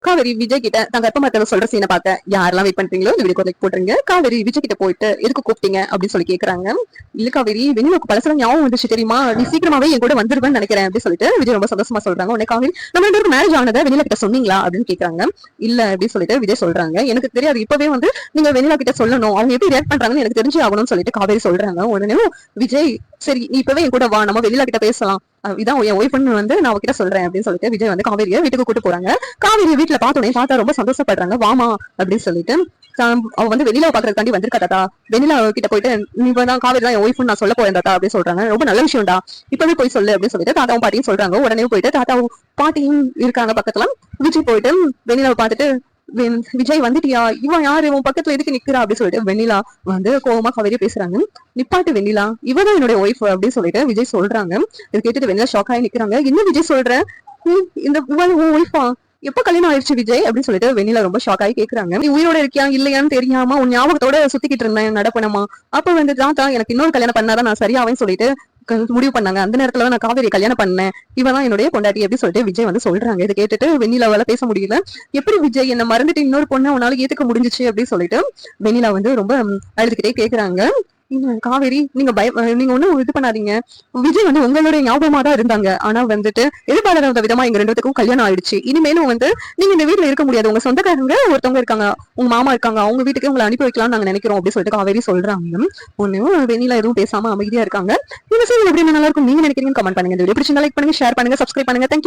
காவேரி விஜய் கிட்ட தங்க அப்பா மத்தவ சொல்ற சீனை பார்க்க யாரெல்லாம் வெயிட் பண்றீங்களோ இந்த வீடியோ லைக் போட்டுருங்க. காவேரி விஜய் கிட்ட போயிட்டு எதுக்கு கூப்பிட்டீங்க அப்படின்னு சொல்லி கேக்குறாங்க. இல்ல காவேரி வெண்ணிலாக்கு பலசர ஞாபகம் வந்துச்சு தெரியுமா, நீ சீக்கிரமாவே என் கூட வந்துருவேன்னு நினைக்கிறேன் அப்படின்னு சொல்லிட்டு விஜய் ரொம்ப சந்தோஷமா சொல்றாங்க. உடனே காவேரி நம்ம ரெண்டு பேருக்கு மேரேஜ் ஆனதை வெண்ணிலா கிட்ட சொன்னீங்களா அப்படின்னு கேக்குறாங்க. இல்ல அப்படின்னு சொல்லிட்டு விஜய் சொல்றாங்க. எனக்கு தெரியாது, இப்பவே வந்து நீங்க வெண்ணிலா கிட்ட சொல்லணும், அவங்க எப்படி ரியாக்ட் பண்றாங்கன்னு எனக்கு தெரிஞ்சு ஆகணும்னு சொல்லிட்டு காவேரி சொல்றாங்க. உடனே விஜய் சரி நீ இப்பவே என் கூட வா, நம்ம வெளியில கிட்ட பேசலாம், இதான் என் ஒய்ஃப்னு வந்து நான் அவகிட்ட சொல்றேன் அப்படின்னு சொல்லிட்டு விஜய் வந்து காவேரியை வீட்டுக்கு கூட்டு போறாங்க. காவேரி வீட்டுல பார்த்தோன்னே தாத்தா ரொம்ப சந்தோஷப்படுறாங்க. வாமா அப்படின்னு சொல்லிட்டு அவ வந்து வெளியில பாக்குறதுக்காண்டி வந்திருக்கா தாத்தா, வெளியில கிட்ட போயிட்டு நீ தான் காவேரி தான் என் ஒய்ஃப்னு நான் சொல்ல போறேன் தாத்தா அப்படின்னு சொல்றாங்க. ரொம்ப நல்ல விஷயம்டா, இப்பவே போய் சொல்லு அப்படின்னு சொல்லிட்டு தாத்தாவும் பாட்டியும் சொல்றாங்க. உடனே போயிட்டு தாத்தாவும் பாட்டியும் இருக்காங்க பக்கத்துல. விஜய் போயிட்டு வெண்ணிலாவை பார்த்துட்டு விஜய் வந்துட்டியா, இவன் யாரு உன் பக்கத்துல எதுக்கு நிக்கிறா அப்படின்னு சொல்லிட்டு வெண்ணிலா வந்து கோவமா காவேரி பேசுறாங்க. நிப்பாட்டு வெண்ணிலா, இவதான் என்னுடைய ஒய்ஃப் அப்படின்னு சொல்லிட்டு விஜய் சொல்றாங்க. இது கேட்டுட்டு வெண்ணிலா ஷாக் ஆகி நிக்கிறாங்க. என்ன விஜய் சொல்ற, இந்த ஒய்ஃபா, எப்ப கல்யாணம் ஆயிடுச்சு விஜய் அப்படின்னு சொல்லிட்டு வெண்ணிலா ரொம்ப ஷாக் ஆகி கேக்குறாங்க. நீ உயிரோட இருக்கியா இல்லையான்னு தெரியாம உன் ஞாபகத்தோட சுத்திக்கிட்டு இருந்தேன் நடப்பணமா, அப்ப வந்து தாத்தா எனக்கு இன்னொரு கல்யாணம் பண்ணாதான் நான் சரியாவேன்னு சொல்லிட்டு முடிவு பண்ணாங்க. அந்த நேரத்துல நான் காவேரி கல்யாணம் பண்ணேன், இவதான் என்னுடைய பொண்டாட்டி அப்படின்னு சொல்லிட்டு விஜய் வந்து சொல்றாங்க. இதை கேட்டுட்டு வெண்ணிலாவால பேச முடியல. எப்படி விஜய் என்ன மறந்துட்டு இன்னொரு பொண்ணை உன்னால ஏத்துக்க முடிஞ்சிச்சு அப்படின்னு சொல்லிட்டு வெண்ணிலா வந்து ரொம்ப அழுதுகிட்டே கேக்குறாங்க. காவேரி நீங்க நீங்க ஒண்ணும் இது பண்ணாதீங்க, விஜய் வந்து உங்களுடைய ஞாபகமா தான் இருந்தாங்க, ஆனா வந்துட்டு எதிர்பாராத விதமா எங்க ரெண்டு பேத்துக்கும் கல்யாணம் ஆயிடுச்சு. இனிமேலும் வந்து நீங்க இந்த வீட்டுல இருக்க முடியாது, உங்க சொந்தக்காரங்க ஒருத்தவங்க இருக்காங்க, உங்க மாமா இருக்காங்க, அவங்க வீட்டுக்கு உங்களை அனுப்பி வைக்கலாம்னு நாங்க நினைக்கிறோம் அப்படின்னு சொல்லிட்டு காவேரி சொல்றாங்க. ஒன்னும் வெண்ணிலா எதுவும் பேசாம அமைதியா இருக்காங்க. இந்த சீரியல் எப்படி நல்லா இருக்கும் நீங்க நினைக்கிறீங்கன்னு கமெண்ட் பண்ணுங்க. இந்த வீடியோ பிடிச்சிருந்தா லைக் பண்ணுங்க, ஷேர் பண்ணுங்க, சப்ஸ்கிரைப் பண்ணுங்க. தேங்க்யூ.